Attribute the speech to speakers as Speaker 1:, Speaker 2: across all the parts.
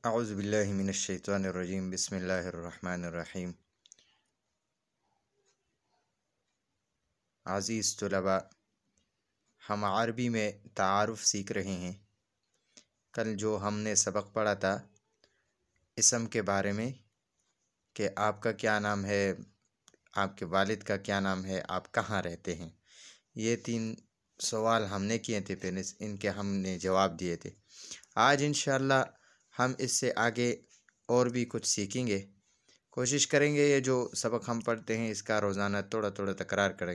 Speaker 1: اعوذ باللہ من الشیطان الرجیم بسم اللہ الرحمن الرحیم۔ عزیز طلباء، ہم عربی میں تعارف سیکھ رہے ہیں۔ کل جو ہم نے سبق پڑھا تھا اسم کے بارے میں کہ آپ کا کیا نام ہے، آپ کے والد کا کیا نام ہے، آپ کہاں رہتے ہیں، یہ 3 سوال ہم نے کیے تھے، پھر ان کے ہم نے جواب دیے تھے۔ آج انشاءاللہ ہم اس سے آگے اور بھی کچھ سیکھیں گے، کوشش کریں گے یہ جو سبق ہم پڑھتے ہیں اس کا روزانہ تھوڑا تھوڑا تکرار کریں۔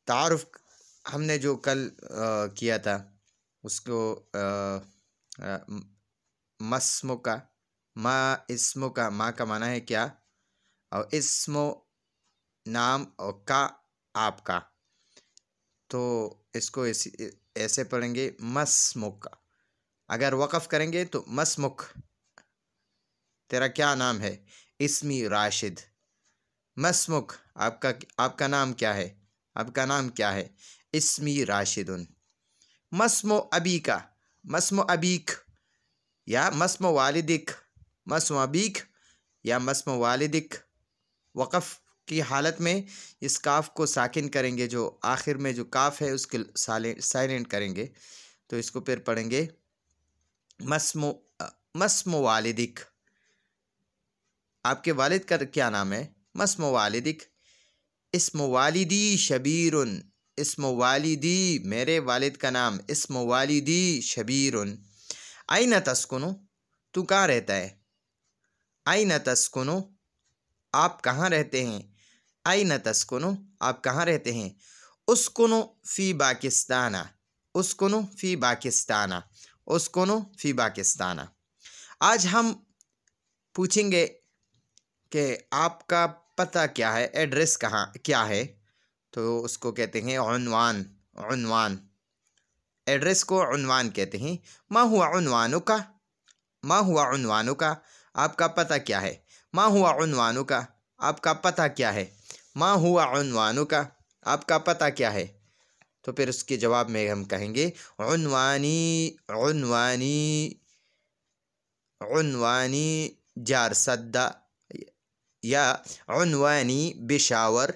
Speaker 1: تعارف ہم نے جو کل کیا تھا اس کو مسمو کا ما اسمو کا ما کا معنی ہے کیا، اور اسمو نام، اور کا آپ کا، تو اس کو ایسے پڑھیں گے مسمک۔ اگر وقف کریں گے تو مسمک، تیرا کیا نام ہے، اسمی راشد۔ مسمک، آپ کا نام کیا ہے، آپ کا نام کیا ہے، اسمی راشد۔ مسمو ابی کا، مسمو ابیک یا مسمو والدک، مسمو ابیک یا مسمو والدک۔ وقف کی حالت میں اس کاف کو ساکن کریں گے، جو آخر میں جو کاف ہے اس کے سائلنٹ کریں گے، تو اس کو پھر پڑھیں گے مسمو والدک۔ آپ کے والد کا کیا نام ہے، مسمو والدک۔ اسم والدی شبیر، اسم والدی میرے والد کا نام، اسم والدی شبیر۔ این تسکنو، تو کہاں رہتا ہے، این تسکنو، آپ کہاں رہتے ہیں، این تسکنو، آپ کہاں رہتے ہیں۔ اسکنو فی پاکستان، اسکنو فی پاکستان، اسکنو فی پاکستان۔ آج ہم پوچھیں گے کہ آپ کا پتہ کیا ہے، ایڈریس کہاں کیا ہے، تو اس کو کہتے ہیں عنوان۔ عنوان، ایڈریس کو عنوان کہتے ہیں۔ ما ہوا عنوانک، ما ہوا عنوانک، آپ کا پتہ کیا ہے، ما ہوا عنوانک، آپ کا پتہ کیا ہے، ما ہوا عنوانک، آپ کا پتہ کیا ہے۔ تو پھر اس کے جواب میں ہم کہیں گے عنوانی، عنوانی، عنوانی جارسدہ، یا عنوانی پشاور،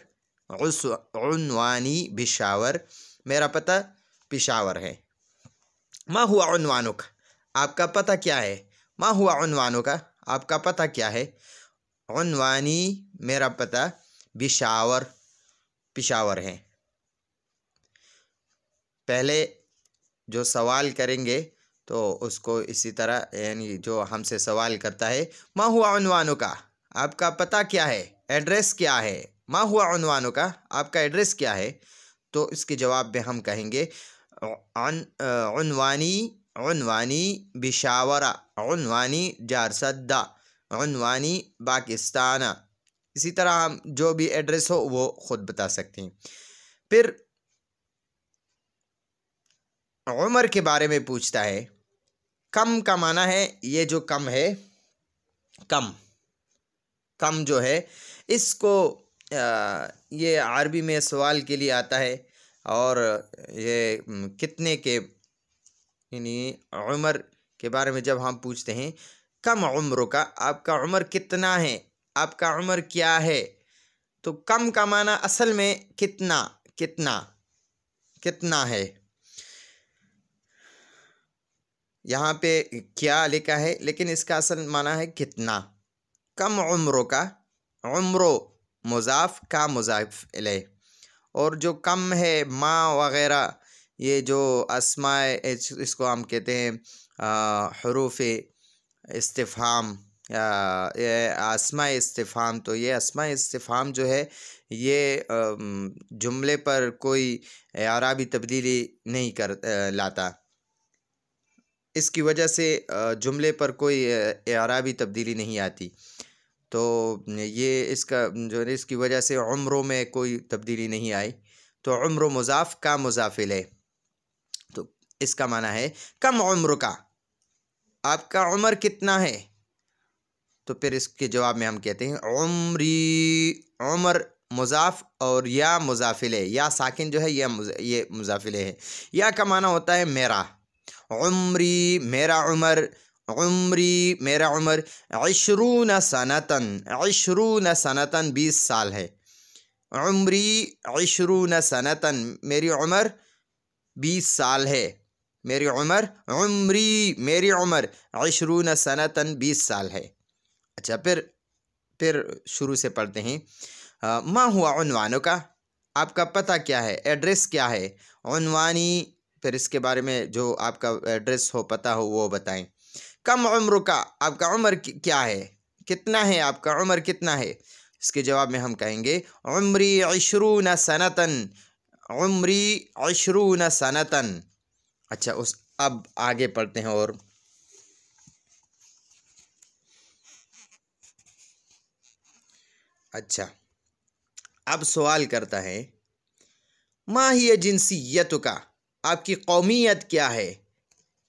Speaker 1: عنوانی پشاور، میرا پتہ پشاور ہے۔ ما ہوا عنوانک، آپ کا پتہ کیا ہے، ما ہوا عنوانک، آپ کا پتہ کیا ہے۔ عنوانی میرا پتہ پشاور، پشاور ہے۔ پہلے جو سوال کریں گے تو اس کو اسی طرح، یعنی جو ہم سے سوال کرتا ہے ما ہوا عنوانک، آپ کا پتہ کیا ہے، ایڈریس کیا ہے، ما ہوا عنوانک، آپ کا ایڈریس کیا ہے، تو اس کے جواب میں ہم کہیں گے عنوانی، عنوانی پشاور، عنوانی جارسدہ، عنوانی پاکستان۔ اسی طرح ہم جو بھی ایڈریس ہو وہ خود بتا سکتے ہیں۔ پھر عمر کے بارے میں پوچھتا ہے۔ کم کا معنی ہے، یہ جو کم ہے، کم، کم جو ہے اس کو یہ عربی میں سوال کے لیے آتا ہے، اور یہ کتنے کے، یعنی عمر کے بارے میں جب ہم پوچھتے ہیں کم عمر کا، آپ کا عمر کتنا ہے، آپ کا عمر کیا ہے، تو کم کا معنی اصل میں کتنا، کتنا، کتنا ہے۔ یہاں پہ کیا لکھا ہے لیکن اس کا اصل معنی ہے کتنا۔ کم عمروں کا، عمرو مضاف، کا مضاف الیہ، اور جو کم ہے ما وغیرہ، یہ جو اسماء، اس کو ہم کہتے ہیں حروف استفہام، اسماء استفہام۔ تو یہ اسماء استفہام جو ہے یہ جملے پر کوئی اعرابی تبدیلی نہیں لاتا، اس کی وجہ سے جملے پر کوئی اعرابی تبدیلی نہیں آتی، تو یہ اس کا جو ہے اس کی وجہ سے عمروں میں کوئی تبدیلی نہیں آئی، تو عمر مضاف، کا مضاف الیہ، تو اس کا معنی ہے کم عمر کا، آپ کا عمر کتنا ہے، تو پھر اس کے جواب میں ہم کہتے ہیں عمری، عمر مضاف اور یا مضاف الیہ، یا ساکن جو ہے یہ مضاف الیہ ہے۔ یا کا معنی ہوتا ہے میرا، عمری میرا عمر، عمری میرا عمر، 20 سنتاً، 20 سنتاً 20 سال ہے، عمری 20 سنتاً میری عمر 20 سال ہے، میری عمر، عمری میری عمر 20 سنتاً 20 سال ہے۔ اچھا پھر شروع سے پڑھتے ہیں۔ ما ہوا عنوانوں کا، آپ کا پتہ کیا ہے، ایڈریس کیا ہے، عنوانی، پھر اس کے بارے میں جو آپ کا ایڈریس ہو، پتہ ہو، وہ بتائیں۔ کم عمر کا، آپ کا عمر کیا ہے، کتنا ہے، آپ کا عمر کتنا ہے، اس کے جواب میں ہم کہیں گے عمری 20 سنتاً، عمری 20 سنتاً۔ اچھا اب آگے پڑھتے ہیں اور اچھا اب سوال کرتا ہے ما ہی جنسیت کا، آپ کی قومیت کیا ہے،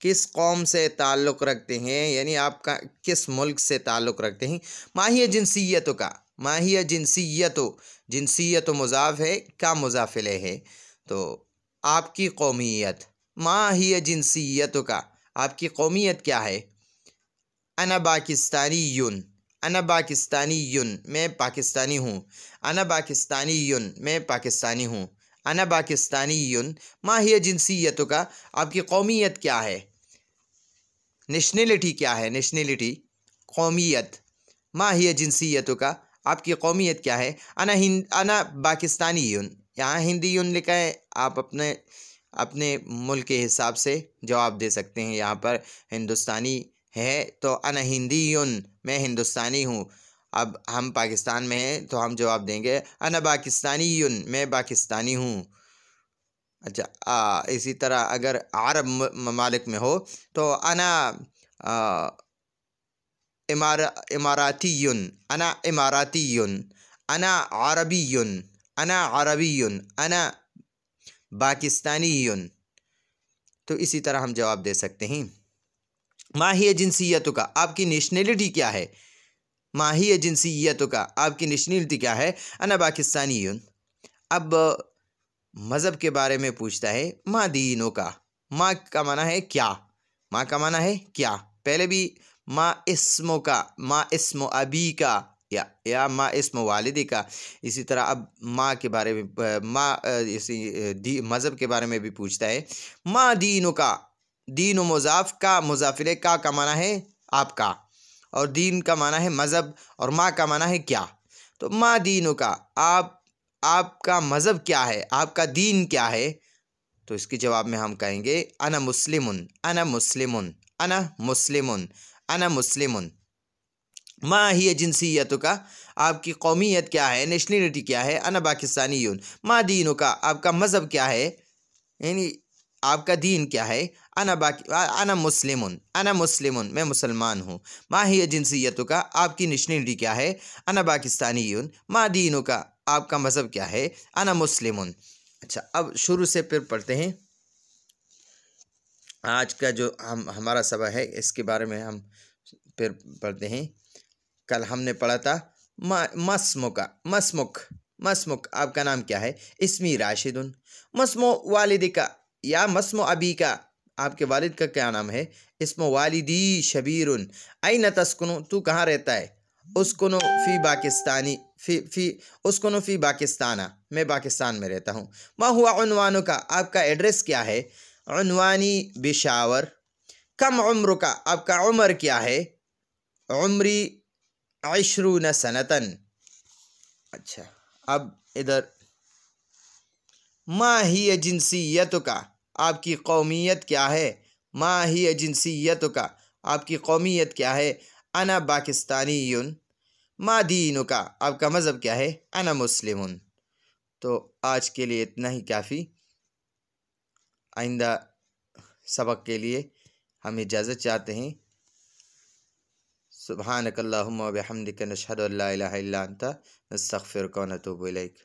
Speaker 1: کس قوم سے تعلق رکھتے ہیں، یعنی آپ کا کس ملک سے تعلق رکھتے ہیں۔ ما ہی جنسیت کا، ما ہی جنسیت، جنسیت مضاف ہے، کا مضاف الیہ ہے، تو آپ کی قومیت، ما ہی جنسیت کا، آپ کی قومیت کیا ہے۔ انا پاکستانی، انا پاکستانی، میں پاکستانی ہوں، انا پاکستانی، میں پاکستانی ہوں، انا پاکستانی۔ ما ہی جنسیت کا، آپ کی قومیت کیا ہے، نیشنلٹی کیا ہے، نیشنلٹی، قومیت۔ ما ہی جنسیت کا، آپ کی قومیت کیا ہے۔ انا پاکستانی، یہاں ہندی لکھا ہے، آپ اپنے ملک کے حساب سے جواب دے سکتے ہیں، یہاں پر ہندوستانی ہے تو انا ہندی، میں ہندوستانی ہوں۔ اب ہم پاکستان میں ہیں تو ہم جواب دیں گے انا پاکستانی، میں پاکستانی ہوں۔ اچھا اسی طرح اگر عرب ممالک میں ہو تو انا اماراتی، انا اماراتی، انا عربی، انا عربی، انا پاکستانی، تو اسی طرح ہم جواب دے سکتے ہیں۔ ما ہی جنسیت کا، آپ کی نیشنلٹی کیا ہے، ما ہی جنسیت کا، آپ کی نیشنلٹی کیا ہے، انا پاکستانی۔ اب مذہب کے بارے میں پوچھتا ہے، ما دینوں کا، ما کا معنی ہے کیا، ما کا معنی ہے کیا، پہلے بھی ما اسموں کا، ما اسم ابی کا یا ما اسم والدی کا، اسی طرح اب ما کے بارے میں مذہب کے بارے میں بھی پوچھتا ہے۔ ما دینوں کا، دین و مضاف، کا مضاف الیہ، کا معنی ہے آپ کا، اور دین کا معنی ہے مذہب، اور ما کا معنی ہے کیا، تو ما دینوں کا، آپ کا مذہب کیا ہے، آپ کا دین کیا ہے، تو اس کے جواب میں ہم کہیں گے انا مسلم، انا مسلم، انا مسلم، انا مسلم۔ ما ہی جنسیت کا، آپ کی قومیت کیا ہے، نیشنلٹی کیا ہے، انا پاکستانی۔ ما دینوں کا، آپ کا مذہب کیا ہے، یعنی آپ کا دین کیا ہے، انا مسلم، انا مسلم، میں مسلمان ہوں۔ ما ہی جنسیت کا، آپ کی نیشنلٹی کیا ہے، انا پاکستانی۔ ما دینوں کا، آپ کا مذہب کیا ہے، انا مسلم۔ اچھا اب شروع سے پھر پڑھتے ہیں، آج کا جو ہمارا سبق ہے اس کے بارے میں ہم پھر پڑھتے ہیں۔ کل ہم نے پڑھا تھا مسمو کا، مسمک، آپ کا نام کیا ہے، اسمی راشد، مسمو والدی کا یا مسمو ابی کا، آپ کے والد کا کیا نام ہے، اسم والدی شبیر، این تسکنو، تو کہاں رہتا ہے، اسکنو فی پاکستانی، اسکنو فی پاکستانہ، میں پاکستان میں رہتا ہوں۔ ما ہوا عنوانوں کا، آپ کا ایڈریس کیا ہے، عنوانی بشاور۔ کم عمر کا، آپ کا عمر کیا ہے، عمری 20 سنتاً۔ اچھا اب ادھر ما ہی جنسیت کا، آپ کی قومیت کیا ہے، ما ہی جنسیت کا، آپ کی قومیت کیا ہے، انا پاکستانی۔ ما دینوں کا، آپ کا مذہب کیا ہے، انا مسلم۔ تو آج کے لیے اتنا ہی کافی، آئندہ سبق کے لیے ہم اجازت چاہتے ہیں۔ سبحانک اللہم و بحمدک، نشہد ان لا الہ الا انت، نستغفرک و نتوب الیک۔